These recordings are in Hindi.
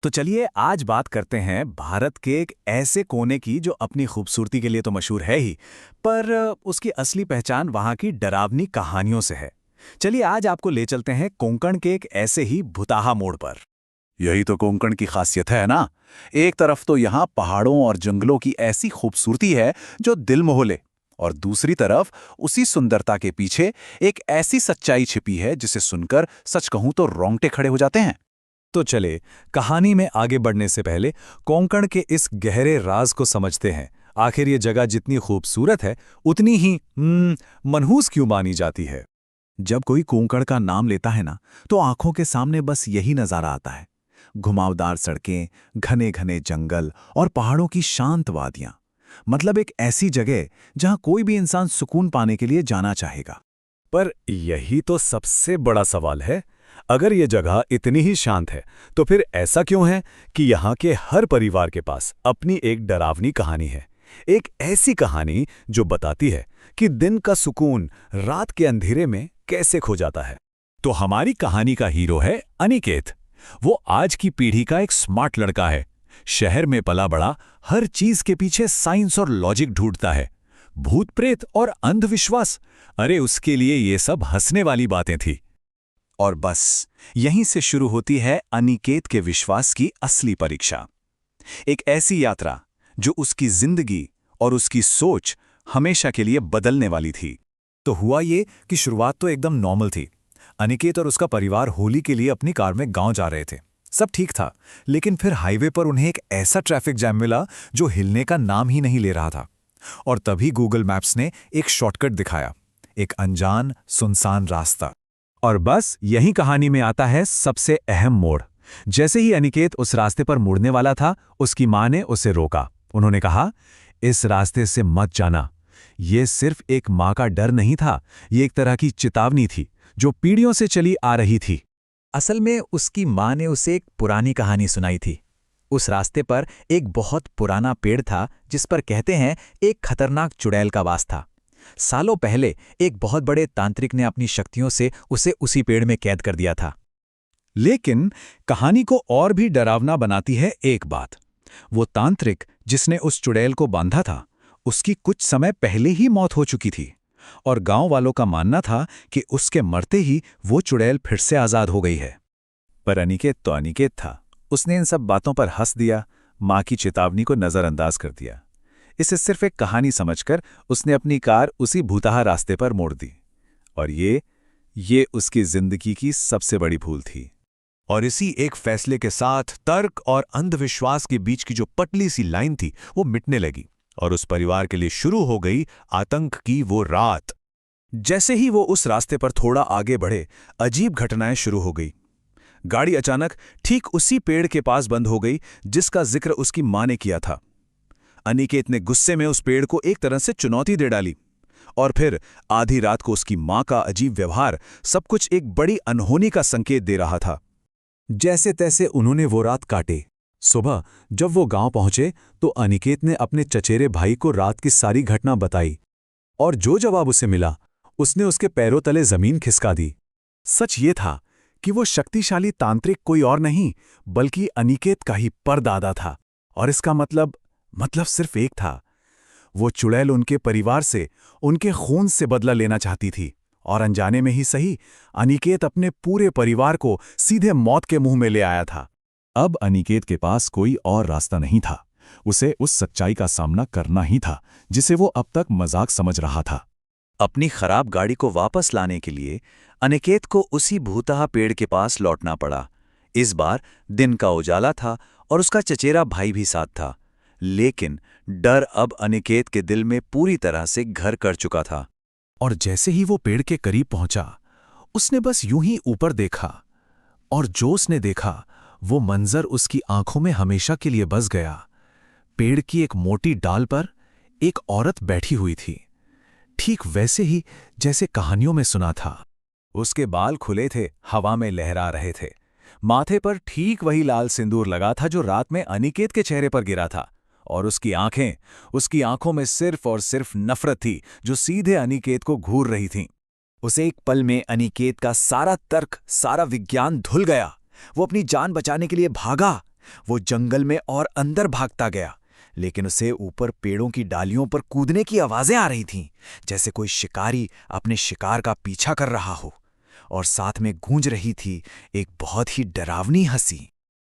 तो चलिए आज बात करते हैं भारत के एक ऐसे कोने की जो अपनी खूबसूरती के लिए तो मशहूर है ही, पर उसकी असली पहचान वहाँ की डरावनी कहानियों से है। चलिए आज आपको ले चलते हैं कोंकण के एक ऐसे ही भुताहा मोड़ पर। यही तो कोंकण की खासियत है ना। एक तरफ तो यहाँ पहाड़ों और जंगलों की ऐसी खूबसूरती है जो दिल मोह ले, और दूसरी तरफ उसी सुंदरता के पीछे एक ऐसी सच्चाई छिपी है जिसे सुनकर सच कहूं तो रोंगटे खड़े हो जाते हैं। तो चले कहानी में आगे बढ़ने से पहले कोंकण के इस गहरे राज को समझते हैं। आखिर ये जगह जितनी खूबसूरत है उतनी ही मनहूस क्यों मानी जाती है। जब कोई कोंकण का नाम लेता है ना, तो आंखों के सामने बस यही नजारा आता है। घुमावदार सड़कें, घने घने जंगल और पहाड़ों की शांत वादियां। मतलब एक ऐसी जगह जहां कोई भी इंसान सुकून पाने के लिए जाना चाहेगा। पर यही तो सबसे बड़ा सवाल है। अगर ये जगह इतनी ही शांत है, तो फिर ऐसा क्यों है कि यहाँ के हर परिवार के पास अपनी एक डरावनी कहानी है। एक ऐसी कहानी जो बताती है कि दिन का सुकून रात के अंधेरे में कैसे खो जाता है। तो हमारी कहानी का हीरो है अनिकेत। वो आज की पीढ़ी का एक स्मार्ट लड़का है। शहर में पला बड़ा, हर चीज के पीछे साइंस और लॉजिक ढूंढता है। भूत प्रेत और अंधविश्वास, अरे उसके लिए ये सब हंसने वाली बातें थी। और बस यहीं से शुरू होती है अनिकेत के विश्वास की असली परीक्षा। एक ऐसी यात्रा जो उसकी जिंदगी और उसकी सोच हमेशा के लिए बदलने वाली थी। तो हुआ ये कि शुरुआत तो एकदम नॉर्मल थी। अनिकेत और उसका परिवार होली के लिए अपनी कार में गांव जा रहे थे। सब ठीक था, लेकिन फिर हाईवे पर उन्हें एक ऐसा ट्रैफिक जैम मिला जो हिलने का नाम ही नहीं ले रहा था। और तभी गूगल मैप्स ने एक शॉर्टकट दिखाया, एक अनजान सुनसान रास्ता। और बस यही कहानी में आता है सबसे अहम मोड़। जैसे ही अनिकेत उस रास्ते पर मुड़ने वाला था, उसकी मां ने उसे रोका। उन्होंने कहा, इस रास्ते से मत जाना। ये सिर्फ एक मां का डर नहीं था, ये एक तरह की चेतावनी थी जो पीढ़ियों से चली आ रही थी। असल में उसकी माँ ने उसे एक पुरानी कहानी सुनाई थी। उस रास्ते पर एक बहुत पुराना पेड़ था जिस पर कहते हैं एक खतरनाक चुड़ैल का वास था। सालों पहले एक बहुत बड़े तांत्रिक ने अपनी शक्तियों से उसे उसी पेड़ में कैद कर दिया था। लेकिन कहानी को और भी डरावना बनाती है एक बात। वो तांत्रिक जिसने उस चुड़ैल को बांधा था, उसकी कुछ समय पहले ही मौत हो चुकी थी। और गांव वालों का मानना था कि उसके मरते ही वो चुड़ैल फिर से आजाद हो गई है। पर अनिकेत तो अनिकेत था। उसने इन सब बातों पर हंस दिया, मां की चेतावनी को नजरअंदाज कर दिया। इसे सिर्फ एक कहानी समझकर उसने अपनी कार उसी भूताहा रास्ते पर मोड़ दी। और ये उसकी जिंदगी की सबसे बड़ी भूल थी। और इसी एक फैसले के साथ तर्क और अंधविश्वास के बीच की जो पतली सी लाइन थी वो मिटने लगी, और उस परिवार के लिए शुरू हो गई आतंक की वो रात। जैसे ही वो उस रास्ते पर थोड़ा आगे बढ़े, अजीब घटनाएं शुरू हो गई। गाड़ी अचानक ठीक उसी पेड़ के पास बंद हो गई जिसका जिक्र उसकी मां ने किया था। अनिकेत ने गुस्से में उस पेड़ को एक तरह से चुनौती दे डाली। और फिर आधी रात को उसकी मां का अजीब व्यवहार सब कुछ एक बड़ी अनहोनी का संकेत दे रहा था। जैसे तैसे उन्होंने वो रात काटे। सुबह जब वो गांव पहुंचे तो अनिकेत ने अपने चचेरे भाई को रात की सारी घटना बताई। और जो जवाब उसे मिला, उसने उसके पैरों तले जमीन खिसका दी। सच ये था कि वो शक्तिशाली तांत्रिक कोई और नहीं बल्कि अनिकेत का ही परदादा था। और इसका मतलब सिर्फ एक था, वो चुड़ैल उनके परिवार से, उनके खून से बदला लेना चाहती थी। और अनजाने में ही सही, अनिकेत अपने पूरे परिवार को सीधे मौत के मुंह में ले आया था। अब अनिकेत के पास कोई और रास्ता नहीं था। उसे उस सच्चाई का सामना करना ही था जिसे वो अब तक मजाक समझ रहा था। अपनी खराब गाड़ी को वापस लाने के लिए अनिकेत को उसी भूतहा पेड़ के पास लौटना पड़ा। इस बार दिन का उजाला था और उसका चचेरा भाई भी साथ था। लेकिन डर अब अनिकेत के दिल में पूरी तरह से घर कर चुका था। और जैसे ही वो पेड़ के करीब पहुंचा, उसने बस यूं ही ऊपर देखा, और जो उसने देखा वो मंजर उसकी आंखों में हमेशा के लिए बस गया। पेड़ की एक मोटी डाल पर एक औरत बैठी हुई थी, ठीक वैसे ही जैसे कहानियों में सुना था। उसके बाल खुले थे, हवा में लहरा रहे थे। माथे पर ठीक वही लाल सिंदूर लगा था जो रात में अनिकेत के चेहरे पर गिरा था। और उसकी आंखों में सिर्फ और सिर्फ नफरत थी जो सीधे अनिकेत को घूर रही थीं। उसे एक पल में अनिकेत का सारा तर्क, सारा विज्ञान धुल गया। वो अपनी जान बचाने के लिए भागा, वो जंगल में और अंदर भागता गया, लेकिन उसे ऊपर पेड़ों की डालियों पर कूदने की आवाजें आ रही थीं, जैसे कोई शिकारी अपने शिकार का पीछा कर रहा हो। और साथ में गूंज रही थी एक बहुत ही डरावनी हंसी।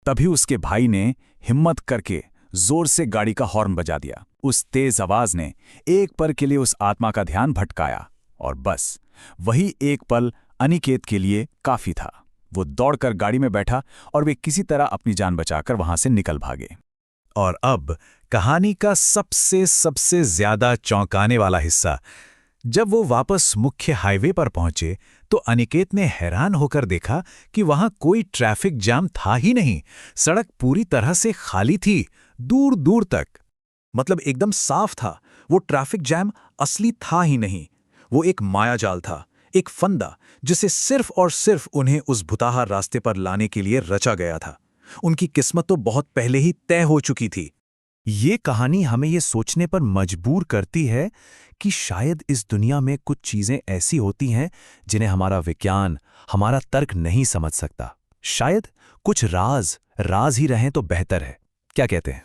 तभी उसके भाई ने हिम्मत करके जोर से गाड़ी का हॉर्न बजा दिया। उस तेज आवाज ने एक पल के लिए उस आत्मा का ध्यान भटकाया, और बस वही एक पल अनिकेत के लिए काफी था। वो दौड़कर गाड़ी में बैठा और वे किसी तरह अपनी जान बचाकर वहां से निकल भागे। और अब कहानी का सबसे सबसे ज्यादा चौंकाने वाला हिस्सा। जब वो वापस मुख्य हाईवे पर पहुंचे तो अनिकेत ने हैरान होकर देखा कि वहां कोई ट्रैफिक जाम था ही नहीं। सड़क पूरी तरह से खाली थी, दूर दूर तक। मतलब एकदम साफ था। वो ट्रैफिक जैम असली था ही नहीं। वो एक मायाजाल था, एक फंदा जिसे सिर्फ और सिर्फ उन्हें उस भुताहा रास्ते पर लाने के लिए रचा गया था। उनकी किस्मत तो बहुत पहले ही तय हो चुकी थी। ये कहानी हमें ये सोचने पर मजबूर करती है कि शायद इस दुनिया में कुछ चीजें ऐसी होती हैं जिन्हें हमारा विज्ञान, हमारा तर्क नहीं समझ सकता। शायद कुछ राज ही रहें तो बेहतर है। क्या कहते हैं?